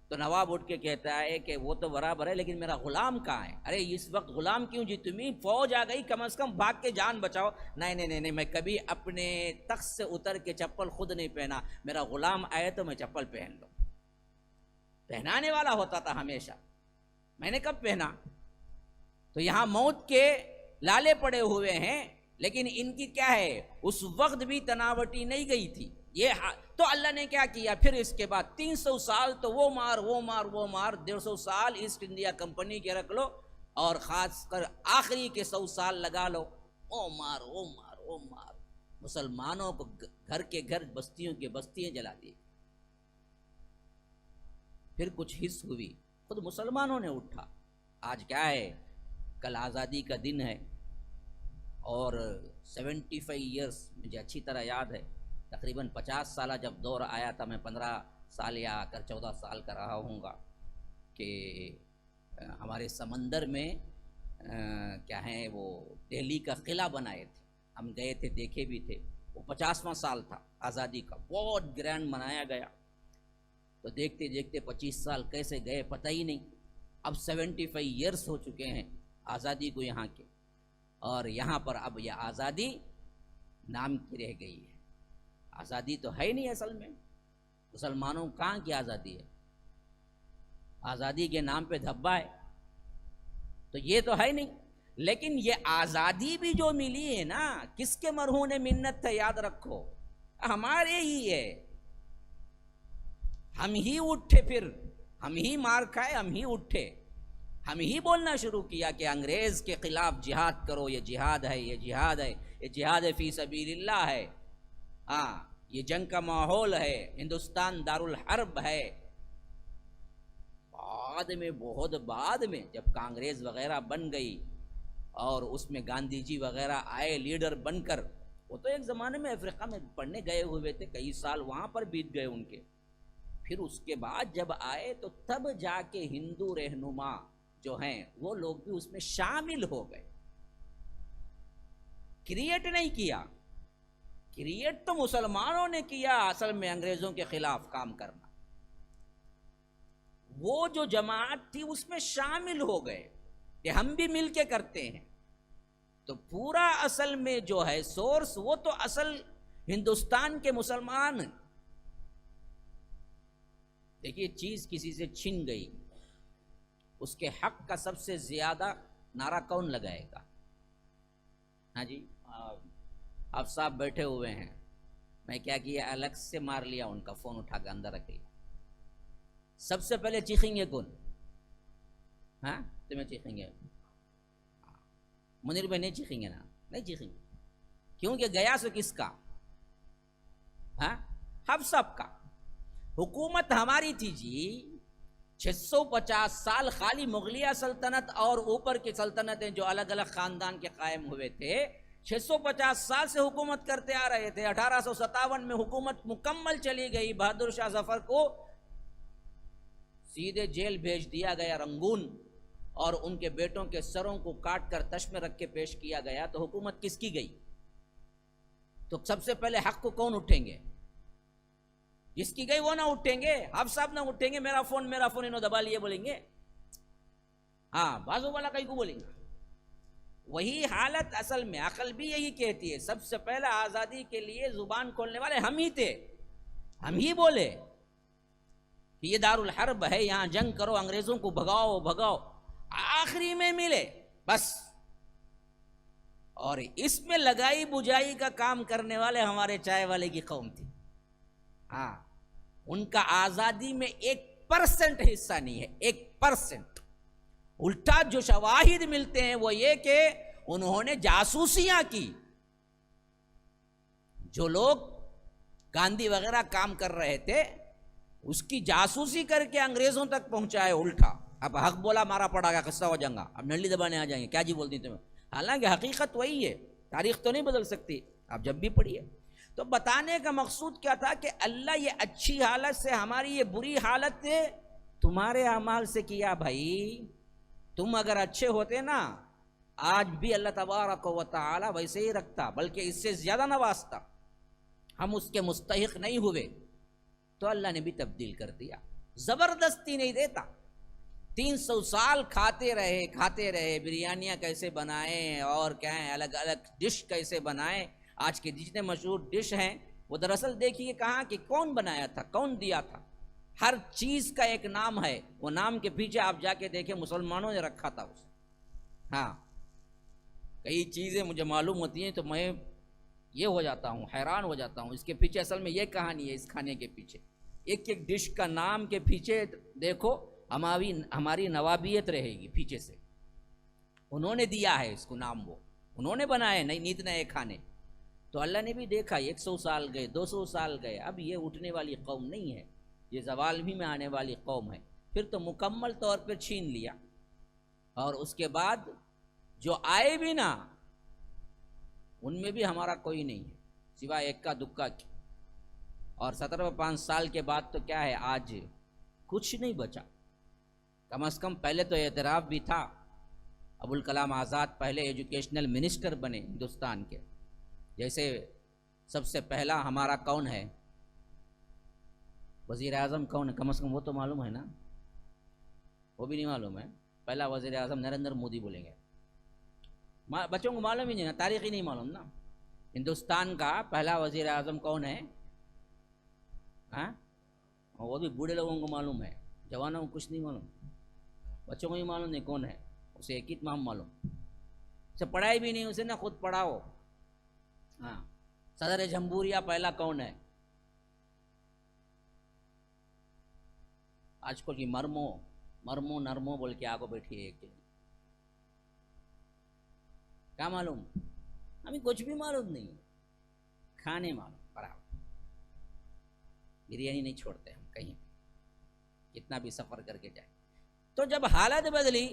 تو نواب اٹھ کے کہتا ہے کہ وہ تو برابر ہے لیکن میرا غلام کہاں ہے؟ ارے اس وقت غلام کیوں جی؟ تمہیں فوج آ گئی، کم از کم بھاگ کے جان بچاؤ۔ نہیں، میں کبھی اپنے تخت سے اتر کے چپل خود نہیں پہنا، میرا غلام آئے تو میں چپل پہن لوں۔ پہنانے والا ہوتا تھا ہمیشہ، میں نے کب پہنا؟ تو یہاں موت کے لالے پڑے ہوئے ہیں، لیکن ان کی کیا ہے؟ اس وقت بھی تناوٹی نہیں گئی تھی۔ تو اللہ نے کیا کیا پھر؟ اس کے بعد 300 سال تو وہ مار 150 سال ایسٹ انڈیا کمپنی کے رکھ لو، اور خاص کر آخری کے 100 سال لگا لو، او مار، مسلمانوں کو گھر کے گھر، بستیوں کے بستیاں جلا دی۔ پھر کچھ حس ہوئی، خود مسلمانوں نے اٹھا۔ آج کیا ہے؟ کل آزادی کا دن ہے، اور 75 ایئرس مجھے اچھی طرح یاد ہے، تقریباً 50 سالہ جب دور آیا تھا، میں 15 سال یا کر 14 سال کا رہا ہوں گا، کہ ہمارے سمندر میں کیا ہیں وہ دہلی کا قلعہ بنائے تھے، ہم گئے تھے، دیکھے بھی تھے۔ وہ 50واں سال تھا آزادی کا، بہت گرینڈ منایا گیا۔ تو دیکھتے دیکھتے 25 سال کیسے گئے پتہ ہی نہیں۔ اب 75 ایئرس ہو چکے ہیں آزادی کو یہاں کے، اور یہاں پر اب یہ آزادی نام کی رہ گئی ہے۔ آزادی تو ہے ہی نہیں اصل میں، مسلمانوں کہاں کی آزادی ہے؟ آزادی کے نام پہ دھبا ہے، تو یہ تو ہے نہیں۔ لیکن یہ آزادی بھی جو ملی ہے نا، کس کے مرہون منت تھے یاد رکھو، ہمارے ہی ہے۔ ہم ہی اٹھے، پھر ہم ہی مار کھائے، ہم ہی اٹھے، ہم ہی بولنا شروع کیا کہ انگریز کے خلاف جہاد کرو، یہ جہاد ہے، یہ جہاد ہے، یہ جہاد فی سبیل اللہ ہے، ہاں یہ جنگ کا ماحول ہے، ہندوستان دارالحرب ہے۔ بعد میں، بہت بعد میں، جب کانگریس وغیرہ بن گئی اور اس میں گاندھی جی وغیرہ آئے لیڈر بن کر، وہ تو ایک زمانے میں افریقہ میں پڑھنے گئے ہوئے تھے، کئی سال وہاں پر بیت گئے ان کے۔ پھر اس کے بعد جب آئے تو تب جا کے ہندو رہنما جو ہیں وہ لوگ بھی اس میں شامل ہو گئے۔ کریٹ نہیں کیا، کریٹ تو مسلمانوں نے کیا اصل میں، انگریزوں کے خلاف کام کرنا۔ وہ جو جماعت تھی اس میں شامل ہو گئے کہ ہم بھی مل کے کرتے ہیں۔ تو پورا اصل میں جو ہے سورس، وہ تو اصل ہندوستان کے مسلمان۔ دیکھیے چیز کسی سے چھن گئی، اس کے حق کا سب سے زیادہ نعرہ کون لگائے گا؟ ہاں جی، آپ صاحب بیٹھے ہوئے ہیں، میں کیا کیا، الگ سے مار لیا ان کا فون، اٹھا کے اندر رکھ لیا۔ سب سے پہلے چیخیں گے کون؟ ہاں تمہیں چیخیں گے؟ منیر بھائی نہیں چیخیں گے نا؟ نہیں چیخیں گے، کیونکہ گیا سو کس کا؟ ہاں ہم سب کا۔ حکومت ہماری تھی جی، 650 سال خالی مغلیہ سلطنت اور اوپر کی سلطنتیں جو الگ الگ خاندان کے قائم ہوئے تھے، 650 سال سے حکومت کرتے آ رہے تھے۔ 1857 میں حکومت مکمل چلی گئی، بہادر شاہ ظفر کو سیدھے جیل بھیج دیا گیا رنگون، اور ان کے بیٹوں کے سروں کو کاٹ کر تش میں رکھ کے پیش کیا گیا۔ تو حکومت کس کی گئی؟ تو سب سے پہلے حق کو کون اٹھیں گے؟ جس کی گئی وہ نہ اٹھیں گے، آپ صاحب نہ اٹھیں گے، میرا فون انہوں دبا لیے بولیں گے۔ ہاں بازو والا کہیں کو بولیں گے. وہی حالت اصل میں عقل بھی یہی کہتی ہے. سب سے پہلا آزادی کے لیے زبان کھولنے والے ہم ہی تھے. ہم ہی بولے کہ یہ دار الحرب ہے, یہاں جنگ کرو, انگریزوں کو بھگاؤ بھگاؤ. آخری میں ملے بس. اور اس میں لگائی بجائی کا کام کرنے والے ہمارے چائے والے کی قوم تھی. ہاں, ان کا آزادی میں 1% حصہ نہیں ہے, 1%. الٹا جو شواہد ملتے ہیں وہ یہ کہ انہوں نے جاسوسیاں کی. جو لوگ گاندھی وغیرہ کام کر رہے تھے اس کی جاسوسی کر کے انگریزوں تک پہنچائے الٹا. اب حق بولا مارا پڑا گا, قصہ ہو جائے گا, اب نلی دبانے آ جائیں گے, کیا جی بولتی تمہیں. حالانکہ حقیقت وہی ہے, تاریخ تو نہیں بدل سکتی, آپ جب بھی پڑھیے. تو بتانے کا مقصود کیا تھا کہ اللہ یہ اچھی حالت سے ہماری یہ بری حالت تمہارے اعمال سے کیا بھائی. تم اگر اچھے ہوتے نا آج بھی اللہ تبارک و تعالی ویسے ہی رکھتا, بلکہ اس سے زیادہ نوازتا. ہم اس کے مستحق نہیں ہوئے تو اللہ نے بھی تبدیل کر دیا. زبردستی نہیں دیتا. 300 سال کھاتے رہے بریانیاں کیسے بنائیں اور کیا ہیں الگ الگ ڈش کیسے بنائیں. آج کے جتنے مشہور ڈش ہیں وہ دراصل دیکھیے کہاں کہ کون بنایا تھا, کون دیا تھا. ہر چیز کا ایک نام ہے, وہ نام کے پیچھے آپ جا کے دیکھیں مسلمانوں نے رکھا تھا اسے. ہاں, کئی چیزیں مجھے معلوم ہوتی ہیں تو میں یہ ہو جاتا ہوں, حیران ہو جاتا ہوں. اس کے پیچھے اصل میں یہ کہانی ہے, اس کھانے کے پیچھے ایک ایک ڈش کا نام کے پیچھے دیکھو ہماری نوابیت رہے گی پیچھے سے. انہوں نے دیا ہے اس کو نام, وہ انہوں نے بنائے نہیں نیت نئے کھانے. تو اللہ نے بھی دیکھا 100 سال گئے, 200 سال گئے, اب یہ اٹھنے والی قوم نہیں ہے, یہ زوال بھی میں آنے والی قوم ہے. پھر تو مکمل طور پر چھین لیا. اور اس کے بعد جو آئے بھی نا ان میں بھی ہمارا کوئی نہیں ہے سوائے اکا دکا کی. اور 17-5 سال کے بعد تو کیا ہے, آج کچھ نہیں بچا. کم از کم پہلے تو اعتراف بھی تھا. ابوالکلام آزاد پہلے ایجوکیشنل منسٹر بنے ہندوستان کے. جیسے سب سے پہلا ہمارا کون ہے وزیر اعظم کون ہے, کم از کم وہ تو معلوم ہے نا. وہ بھی نہیں معلوم ہے. پہلا وزیر اعظم نریندر مودی بولیں گے. بچوں کو معلوم ہی نہیں نا, تاریخ ہی نہیں معلوم نا. ہندوستان کا پہلا وزیر اعظم کون ہے؟ ہاں, وہ بھی بوڑھے لوگوں کو معلوم ہے, جوانوں کو کچھ نہیں معلوم. بچوں کو ہی معلوم نہیں کون ہے, اسے ایک ہی نام معلوم. اسے پڑھائی بھی نہیں, اسے نہ خود پڑھاؤ. ہاں, صدر جمہوریہ پہلا کون ہے؟ آج کل کی مرمو نرمو بول کے آگے بیٹھی ہے. ایک کیا معلوم؟ ہمیں کچھ بھی معلوم نہیں. کھانے معلوم, برابر بریانی نہیں چھوڑتے ہم کہیں, کتنا بھی سفر کر کے جائیں. تو جب حالت بدلی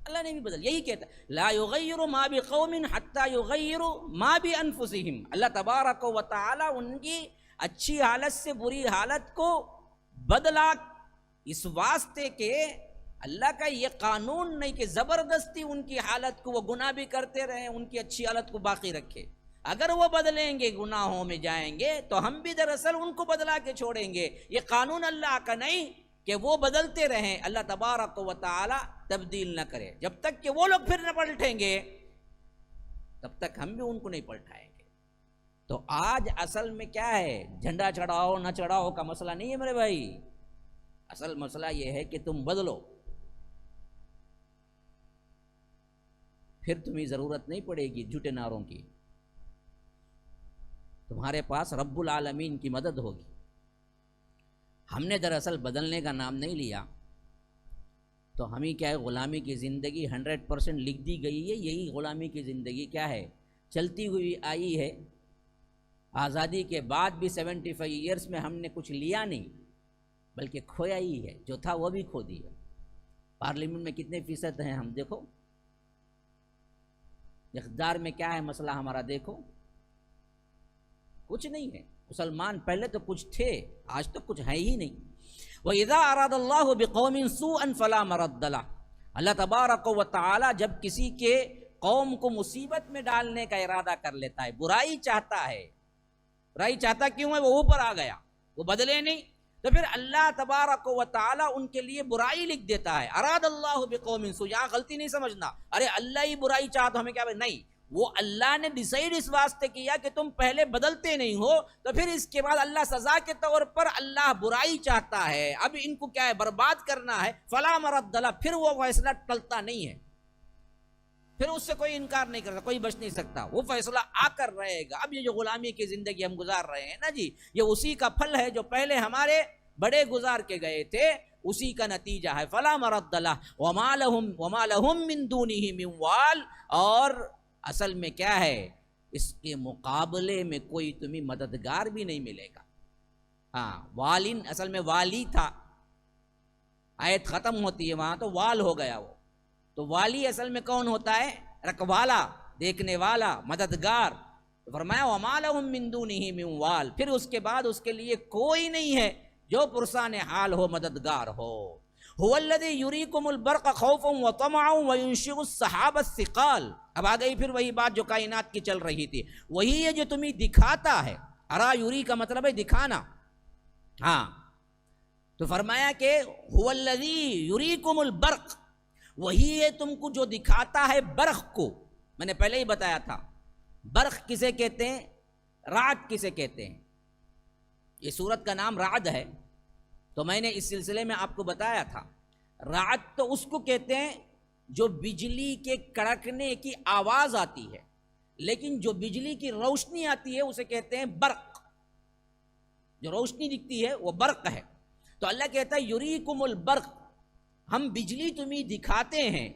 اللہ نے بھی بدل. یہی کہتا ہے لا یغیر ما بقوم حتی یغیروا ما بانفسہم. اللہ تبارک و تعالی ان کی اچھی حالت سے بری حالت کو بدلا اس واسطے کہ اللہ کا یہ قانون نہیں کہ زبردستی ان کی حالت کو وہ گناہ بھی کرتے رہیں, ان کی اچھی حالت کو باقی رکھے. اگر وہ بدلیں گے گناہوں میں جائیں گے تو ہم بھی دراصل ان کو بدلا کے چھوڑیں گے. یہ قانون اللہ کا نہیں کہ وہ بدلتے رہیں, اللہ تبارک و تعالی تبدیل نہ کرے. جب تک کہ وہ لوگ پھر نہ پلٹیں گے تب تک ہم بھی ان کو نہیں پلٹائیں گے. تو آج اصل میں کیا ہے, جھنڈا چڑھاؤ نہ چڑھاؤ کا مسئلہ نہیں ہے میرے بھائی. اصل مسئلہ یہ ہے کہ تم بدلو, پھر تمہیں ضرورت نہیں پڑے گی جھوٹے نعروں کی. تمہارے پاس رب العالمین کی مدد ہوگی. ہم نے دراصل بدلنے کا نام نہیں لیا تو ہمیں کیا ہے, غلامی کی زندگی 100% لکھ دی گئی ہے. یہی غلامی کی زندگی کیا ہے, چلتی ہوئی آئی ہے. آزادی کے بعد بھی 75 ایئرس میں ہم نے کچھ لیا نہیں بلکہ کھویا ہی ہے. جو تھا وہ بھی کھو دیا. پارلیمنٹ میں کتنے فیصد ہیں ہم دیکھو, اقتدار میں کیا ہے مسئلہ ہمارا دیکھو, کچھ نہیں ہے. مسلمان پہلے تو کچھ تھے, آج تو کچھ ہے ہی نہیں. وَإِذَا أَرَادَ اللَّهُ بِقَوْمٍ سُوءًا فَلَا مَرَدَّ لَهُ. اللہ تبارک و تعالی جب کسی کے قوم کو مصیبت میں ڈالنے کا ارادہ کر لیتا ہے, برائی چاہتا ہے. برائی چاہتا کیوں ہے, وہ اوپر آ گیا, وہ بدلے نہیں. تو پھر اللہ تبارک و تعالی ان کے لیے برائی لکھ دیتا ہے. اراد اللہ بقوم سوء، یہاں غلطی نہیں سمجھنا ارے اللہ ہی برائی چاہا تو ہمیں کیا، نہیں، وہ اللہ نے ڈیسائیڈ اس واسطے کیا کہ تم پہلے بدلتے نہیں ہو، تو پھر اس کے بعد اللہ سزا کے طور پر اللہ برائی چاہتا ہے، اب ان کو کیا ہے، برباد کرنا ہے. فلا مرد لہ، پھر وہ فیصلہ ٹلتا نہیں ہے، پھر اس سے کوئی انکار نہیں کرتا، کوئی بچ نہیں سکتا، وہ فیصلہ آ کر رہے گا. اب یہ جو غلامی کی زندگی ہم گزار رہے ہیں نا جی، یہ اسی کا پھل ہے جو پہلے ہمارے بڑے گزار کے گئے تھے، اسی کا نتیجہ ہے. فلا مرد لہ وما لہم من دونہ من وال، اور اصل میں کیا ہے، اس کے مقابلے میں کوئی تمہیں مددگار بھی نہیں ملے گا. ہاں، والین اصل میں والی تھا، آیت ختم ہوتی ہے وہاں تو وال ہو گیا وہ. تو والی اصل میں کون ہوتا ہے، رکھوالا، دیکھنے والا، مددگار. فرمایا وما لہم من دونہ من وال، پھر اس کے بعد اس کے لیے کوئی نہیں ہے جو پرسان حال ہو، مددگار ہو. هو الذی یریکم البرق خوفا وطمعا وینشئ السحاب الثقال. اب آ گئی پھر وہی بات جو کائنات کی چل رہی تھی، وہی ہے جو تمہیں دکھاتا ہے. ارا یوری کا مطلب ہے دکھانا. ہاں، تو فرمایا کہ هو الذی یریکم البرق، وہی ہے تم کو جو دکھاتا ہے برق کو. میں نے پہلے ہی بتایا تھا برق کسے کہتے ہیں، رعد کسے کہتے ہیں. یہ سورت کا نام رعد ہے، تو میں نے اس سلسلے میں آپ کو بتایا تھا رعد تو اس کو کہتے ہیں جو بجلی کے کڑکنے کی آواز آتی ہے، لیکن جو بجلی کی روشنی آتی ہے اسے کہتے ہیں برق. جو روشنی دکھتی ہے وہ برق ہے. تو اللہ کہتا ہے یریکم البرق، ہم بجلی تمہیں دکھاتے ہیں.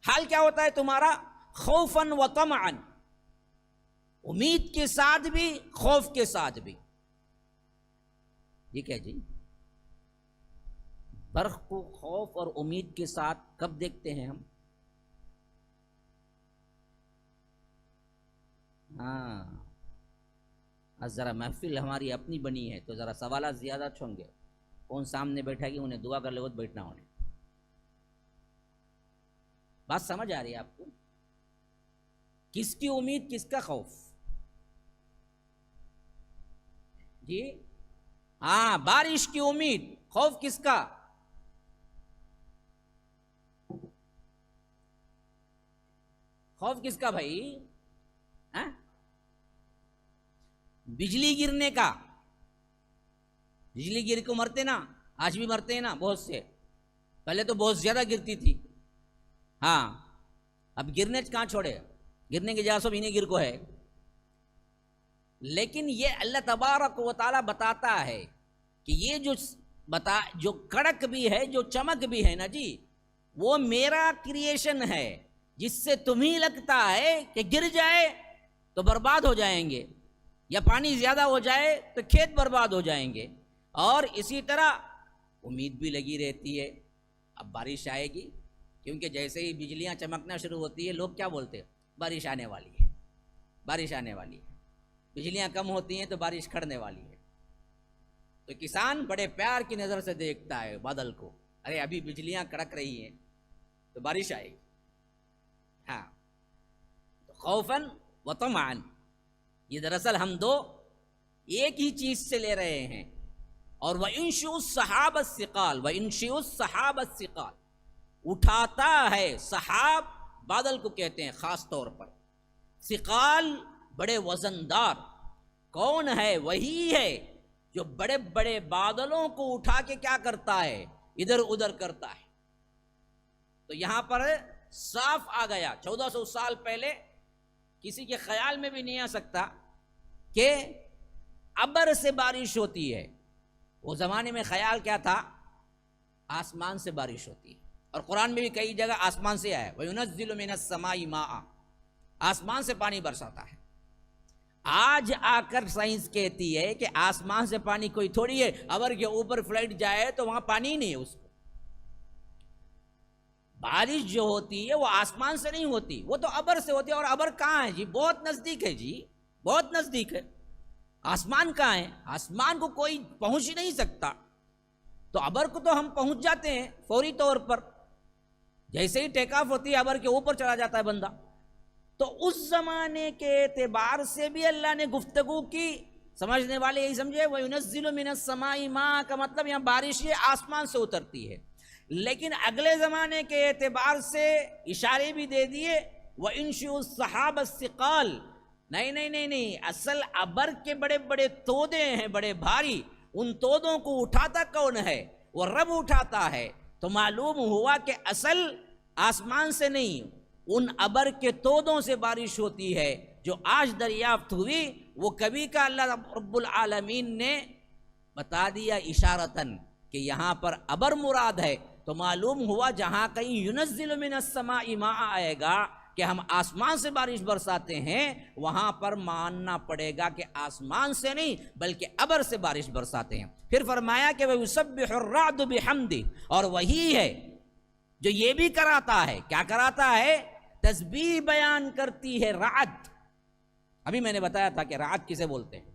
حال کیا ہوتا ہے تمہارا، خوفا و طمعا، امید کے ساتھ بھی خوف کے ساتھ بھی. یہ کیا جی، برق کو خوف اور امید کے ساتھ کب دیکھتے ہیں ہم؟ ہاں، ذرا محفل ہماری اپنی بنی ہے تو ذرا سوالات زیادہ چھوں گے. کون سامنے بیٹھا کہ انہیں دعا کر لے بیٹھنا ہونے. بات سمجھ آ رہی ہے آپ کو؟ کس کی امید، کس کا خوف؟ جی ہاں، بارش کی امید، خوف کس کا؟ خوف کس کا بھائی؟ بجلی گرنے کا. بجلی گر کو مرتے نا، آج بھی مرتے ہیں نا بہت سے. پہلے تو بہت زیادہ گرتی تھی، ہاں، اب گرنے کہاں چھوڑے، گرنے کی جگہ سب انہیں گر کو ہے. لیکن یہ اللہ تبارک و تعالی بتاتا ہے کہ یہ جو کڑک بھی ہے، جو چمک بھی ہے نا جی، وہ میرا کریشن ہے، جس سے تمہیں لگتا ہے کہ گر جائے تو برباد ہو جائیں گے، یا پانی زیادہ ہو جائے تو کھیت برباد ہو جائیں گے. اور اسی طرح امید بھی لگی رہتی ہے اب بارش آئے گی، کیونکہ جیسے ہی بجلیاں چمکنا شروع ہوتی ہے لوگ کیا بولتے ہیں، بارش آنے والی ہے، بارش آنے والی ہے. بجلیاں کم ہوتی ہیں تو بارش کھڑنے والی ہے. تو کسان بڑے پیار کی نظر سے دیکھتا ہے بادل کو، ارے ابھی بجلیاں کڑک رہی ہیں تو بارش آئے گی. ہاں، خوفاً و طمعاً، یہ دراصل ہم دو ایک ہی چیز سے لے رہے ہیں. اور وَإِنشِئُ السَّحَابَ الثِّقَالَ، وَإِنشِئُ السَّحَابَ الثِّقَالَ، اٹھاتا ہے. سحاب بادل کو کہتے ہیں خاص طور پر. ثقال بڑے وزندار. کون ہے؟ وہی ہے جو بڑے بڑے بادلوں کو اٹھا کے کیا کرتا ہے، ادھر ادھر کرتا ہے. تو یہاں پر صاف آ گیا، 1400 سال پہلے کسی کے خیال میں بھی نہیں آ سکتا کہ ابر سے بارش ہوتی ہے. وہ زمانے میں خیال کیا تھا، آسمان سے بارش ہوتی ہے. اور قرآن میں بھی کئی جگہ آسمان سے آیا ہے، وَيُنَزِّلُ مِنَ السَّمَاءِ مَاءً، آسمان سے پانی برساتا ہے. آج آ کر سائنس کہتی ہے کہ آسمان سے پانی کوئی تھوڑی ہے، ابر کے اوپر فلائٹ جائے تو وہاں پانی ہی نہیں ہے. اس کو بارش جو ہوتی ہے وہ آسمان سے نہیں ہوتی، وہ تو ابر سے ہوتی ہے. اور ابر کہاں ہے جی؟ بہت نزدیک ہے جی، بہت نزدیک ہے. آسمان کہاں ہے؟ آسمان کو کوئی پہنچ ہی نہیں سکتا. تو ابر کو تو ہم پہنچ جاتے ہیں فوری طور پر، جیسے ہی ٹیک آف ہوتی ہے ابر کے اوپر چلا جاتا ہے بندہ. تو اس زمانے کے اعتبار سے بھی اللہ نے گفتگو کی سمجھنے والے یہی سمجھے وَيُنَزِّلُ مِنَ السَّمَاءِ مَاءً کا مطلب یہاں بارش یہ آسمان سے اترتی ہے، لیکن اگلے زمانے کے اعتبار سے اشارے بھی دے دیے وَإِنشِئُ السَّحَابَ الثِّقَالَ، نہیں، اصل ابر کے بڑے بڑے تودے ہیں، بڑے بھاری، ان تودوں کو اٹھاتا کون ہے؟ وہ رب اٹھاتا ہے۔ تو معلوم ہوا کہ اصل آسمان سے نہیں، ان ابر کے تودوں سے بارش ہوتی ہے جو آج دریافت ہوئی، وہ کبھی کا اللہ رب العالمین نے بتا دیا اشارتاً کہ یہاں پر ابر مراد ہے۔ تو معلوم ہوا جہاں کہیں يُنَزِّلُ مِنَ السَّمَاءِ مَاءً آئے گا کہ ہم آسمان سے بارش برساتے ہیں، وہاں پر ماننا پڑے گا کہ آسمان سے نہیں بلکہ ابر سے بارش برساتے ہیں۔ پھر فرمایا کہ وَيُسَبِّحُ الرَّعْدُ بِحَمْدِهِ، اور وہی ہے جو یہ بھی کراتا ہے، کیا کراتا ہے؟ تسبیح بیان کرتی ہے رعد۔ ابھی میں نے بتایا تھا کہ رعد کسے بولتے ہیں؟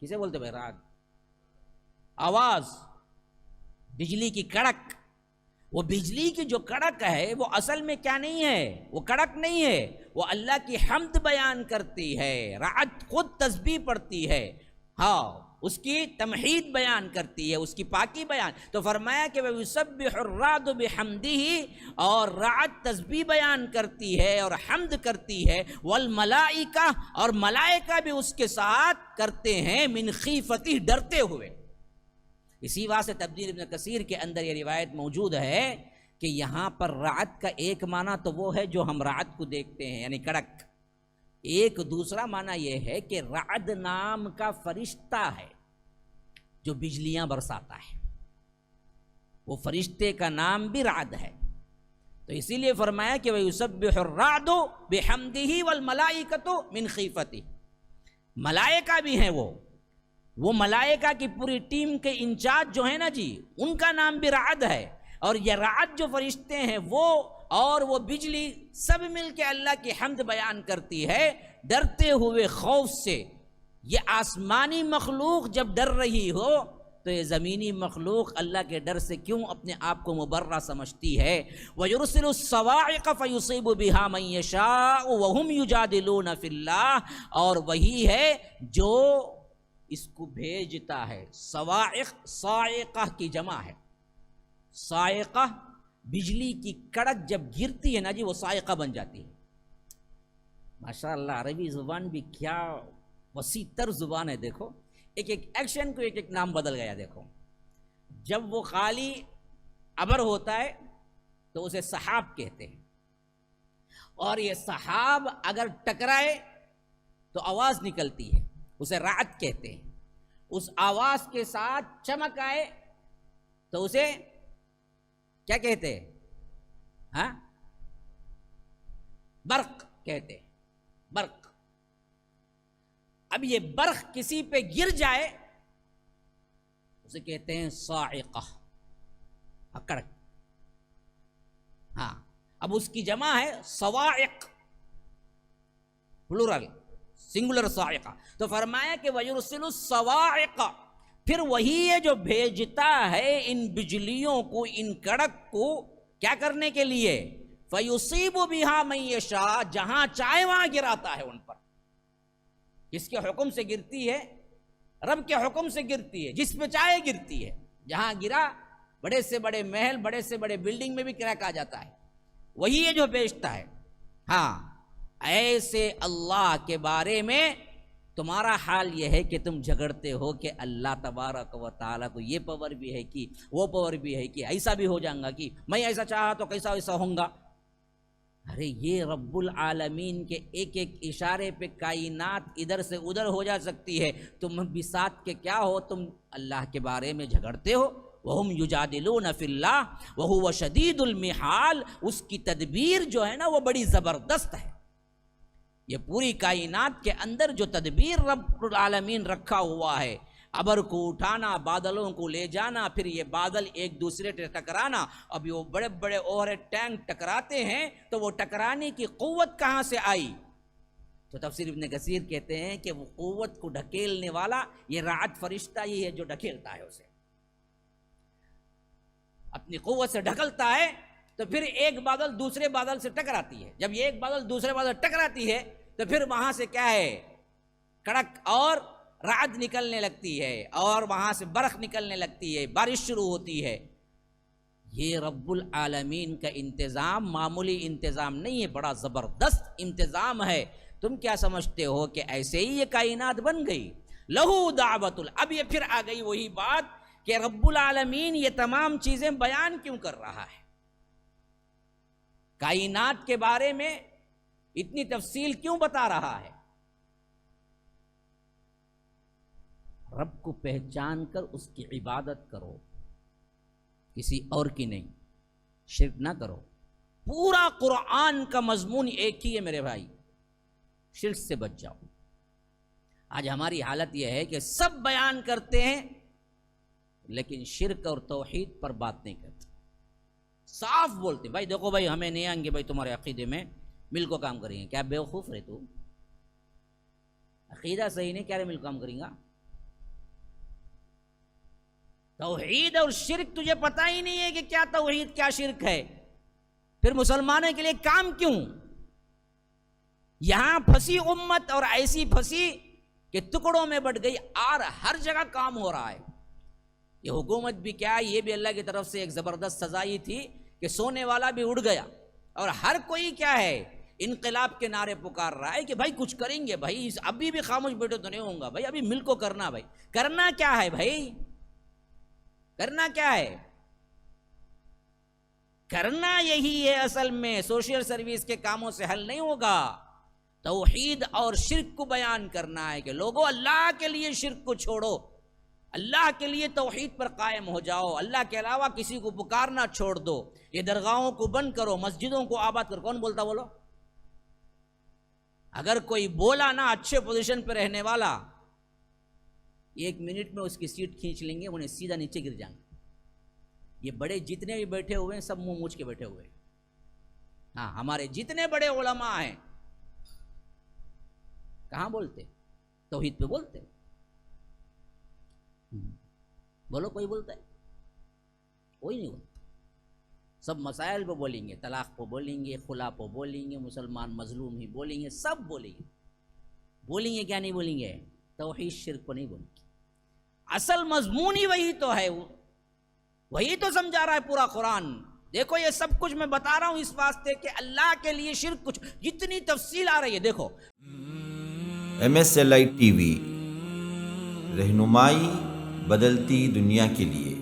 کسے بولتے بھائی رعد؟ آواز، بجلی کی کڑک۔ وہ بجلی کی جو کڑک ہے وہ اصل میں کیا نہیں ہے؟ وہ کڑک نہیں ہے، وہ اللہ کی حمد بیان کرتی ہے۔ رعد خود تسبیح پڑھتی ہے، ہاں، اس کی تمحید بیان کرتی ہے، اس کی پاکی بیان۔ تو فرمایا کہ وَيُسَبِّحُ الرَّعْدُ بِحَمْدِهِ، اور رعد تسبیح بیان کرتی ہے اور حمد کرتی ہے، والملائکہ، اور ملائکہ بھی اس کے ساتھ کرتے ہیں، من خیفتی، ڈرتے ہوئے۔ اسی واسطے تفسیر ابن کثیر کے اندر یہ روایت موجود ہے کہ یہاں پر رعد کا ایک معنی تو وہ ہے جو ہم رعد کو دیکھتے ہیں یعنی کڑک، ایک دوسرا معنی یہ ہے کہ رعد نام کا فرشتہ ہے جو بجلیاں برساتا ہے، وہ فرشتے کا نام بھی رعد ہے۔ تو اسی لیے فرمایا کہ وَيُسَبِّحُ الرَّعْدُ بِحَمْدِهِ وَالْمَلَائِكَةُ مِنْ خِیفَتِهِ، ملائکہ بھی ہیں، وہ ملائکہ کی پوری ٹیم کے انچارج جو ہیں نا جی، ان کا نام بھی رعد ہے۔ اور یہ رعد جو فرشتے ہیں وہ اور وہ بجلی سب مل کے اللہ کی حمد بیان کرتی ہے ڈرتے ہوئے خوف سے۔ یہ آسمانی مخلوق جب ڈر رہی ہو تو یہ زمینی مخلوق اللہ کے ڈر سے کیوں اپنے آپ کو مبرہ سمجھتی ہے؟ وَيُرْسِلُ الصَّوَاعِقَ فَيُصِيبُ بِهَا مَن يَشَاءُ وَهُمْ يُجَادِلُونَ فِي اللَّهِ، اور وہی ہے جو اس کو بھیجتا ہے۔ صواعق، صاعقہ کی جمع ہے، صاعقہ بجلی کی کڑک جب گرتی ہے نا جی وہ صاعقہ بن جاتی ہے۔ ماشاءاللہ عربی زبان بھی کیا وسیع تر زبان ہے، دیکھو ایک ایک ایکشن کو ایک ایک نام بدل گیا۔ دیکھو جب وہ خالی ابر ہوتا ہے تو اسے سحاب کہتے ہیں، اور یہ سحاب اگر ٹکرائے تو آواز نکلتی ہے، اسے رعد کہتے ہیں۔ اس آواز کے ساتھ چمک آئے تو اسے کیا کہتے ہیں؟ ہاں، برق کہتے ہیں، برق۔ اب یہ برق کسی پہ گر جائے اسے کہتے ہیں صاعقہ، کڑک۔ ہاں، اب اس کی جمع ہے صواعق، پلورل، سنگولر صاعقہ۔ تو فرمایا کہ وَيُرْسِلُ الصَّوَاعِقَ، پھر وہی ہے جو بھیجتا ہے ان بجلیوں کو، ان کڑک کو کیا کرنے کے لیے؟ فَيُصِيبُ بِهَا مَن يَشَاءُ، جہاں چاہے وہاں گراتا ہے ان پر۔ کس کے حکم سے گرتی ہے؟ رب کے حکم سے گرتی ہے، جس پہ چاہے گرتی ہے۔ جہاں گرا بڑے سے بڑے محل، بڑے سے بڑے بلڈنگ میں بھی کریک آ جاتا ہے، وہی ہے جو بھیجتا ہے۔ ہاں، ایسے اللہ کے بارے میں تمہارا حال یہ ہے کہ تم جھگڑتے ہو کہ اللہ تبارک و تعالیٰ کو یہ پاور بھی ہے کہ وہ پاور بھی ہے کہ ایسا بھی ہو جائیں گا کہ میں ایسا چاہا تو کیسا ایسا ہوں گا۔ ارے یہ رب العالمین کے ایک ایک اشارے پہ کائنات ادھر سے ادھر ہو جا سکتی ہے، تم بھی ساتھ کے کیا ہو؟ تم اللہ کے بارے میں جھگڑتے ہو۔ وَهُمْ يُجَادِلُونَ فِي اللَّهِ وَهُوَ شَدِيدُ الْمِحَالِ، اس کی تدبیر جو ہے نا وہ بڑی زبردست ہے۔ یہ پوری کائنات کے اندر جو تدبیر رب العالمین رکھا ہوا ہے، ابر کو اٹھانا، بادلوں کو لے جانا، پھر یہ بادل ایک دوسرے سے ٹکرانا، اب یہ بڑے بڑے اوور ٹینک ٹکراتے ہیں تو وہ ٹکرانے کی قوت کہاں سے آئی؟ تو تفسیر ابن کثیر کہتے ہیں کہ وہ قوت کو ڈھکیلنے والا یہ رعد فرشتہ ہی ہے جو ڈھکیلتا ہے، اسے اپنی قوت سے ڈھکلتا ہے، تو پھر ایک بادل دوسرے بادل سے ٹکراتی ہے۔ جب یہ ایک بادل دوسرے بادل ٹکراتی ہے تو پھر وہاں سے کیا ہے، کڑک اور رعد نکلنے لگتی ہے اور وہاں سے برق نکلنے لگتی ہے، بارش شروع ہوتی ہے۔ یہ رب العالمین کا انتظام معمولی انتظام نہیں ہے، بڑا زبردست انتظام ہے۔ تم کیا سمجھتے ہو کہ ایسے ہی یہ کائنات بن گئی؟ لہو دعوت اب یہ پھر آ گئی وہی بات کہ رب العالمین یہ تمام چیزیں بیان کیوں کر رہا ہے، کائنات کے بارے میں اتنی تفصیل کیوں بتا رہا ہے؟ رب کو پہچان کر اس کی عبادت کرو، کسی اور کی نہیں، شرک نہ کرو۔ پورا قرآن کا مضمون ایک ہی ہے میرے بھائی، شرک سے بچ جاؤ۔ آج ہماری حالت یہ ہے کہ سب بیان کرتے ہیں لیکن شرک اور توحید پر بات نہیں کرتے، صاف بولتے بھائی دیکھو بھائی ہمیں نہیں آئیں گے بھائی تمہارے عقیدے میں، مل کو کام کریں گے۔ کیا بیوقوف رہے تو؟ عقیدہ صحیح نہیں، کیا رہے مل کو کام کریں گا؟ توحید اور شرک تجھے پتہ ہی نہیں ہے کہ کیا توحید کیا شرک ہے، پھر مسلمانوں کے لیے کام کیوں؟ یہاں پھنسی امت اور ایسی پھنسی کہ ٹکڑوں میں بٹ گئی، اور ہر جگہ کام ہو رہا ہے۔ یہ حکومت بھی کیا، یہ بھی اللہ کی طرف سے ایک زبردست سزا ہی تھی کہ سونے والا بھی اڑ گیا، اور ہر کوئی کیا ہے، انقلاب کے نعرے پکار رہا ہے کہ بھائی کچھ کریں گے بھائی، ابھی بھی خاموش بیٹھے تو نہیں ہوں گا بھائی، ابھی مل کو کرنا بھائی۔ کرنا کیا ہے بھائی؟ کرنا کیا ہے؟ کرنا یہی ہے اصل میں، سوشل سروس کے کاموں سے حل نہیں ہوگا۔ توحید اور شرک کو بیان کرنا ہے کہ لوگوں اللہ کے لیے شرک کو چھوڑو، اللہ کے لیے توحید پر قائم ہو جاؤ، اللہ کے علاوہ کسی کو پکارنا چھوڑ دو، یہ درگاہوں کو بند کرو، مسجدوں کو آباد کرو۔ کون بولتا بولو؟ اگر کوئی بولا نا اچھے پوزیشن پہ رہنے والا، 1 منٹ میں اس کی سیٹ کھینچ لیں گے، انہیں سیدھا نیچے گر جائیں گے۔ یہ بڑے جتنے بھی بیٹھے ہوئے ہیں سب منہ موچ کے بیٹھے ہوئے ہیں۔ ہاں ہمارے جتنے بڑے علماء ہیں کہاں بولتے؟ توحید پہ بولتے؟ بولو کوئی بولتا ہے؟ کوئی نہیں بولتا۔ سب مسائل پہ بولیں گے، طلاق پہ بولیں گے، خلا پہ بولیں گے، مسلمان مظلوم ہی بولیں گے، سب بولیں گے۔ بولیں گے کیا نہیں بولیں گے؟ توحید شرک کو نہیں بولیں گے۔ اصل مضمون ہی وہی تو ہے، وہی تو سمجھا رہا ہے پورا قرآن۔ دیکھو یہ سب کچھ میں بتا رہا ہوں اس واسطے کہ اللہ کے لیے شرک کچھ جتنی تفصیل آ رہی ہے دیکھو۔ MSLI TV رہنمائی بدلتی دنیا کے لیے۔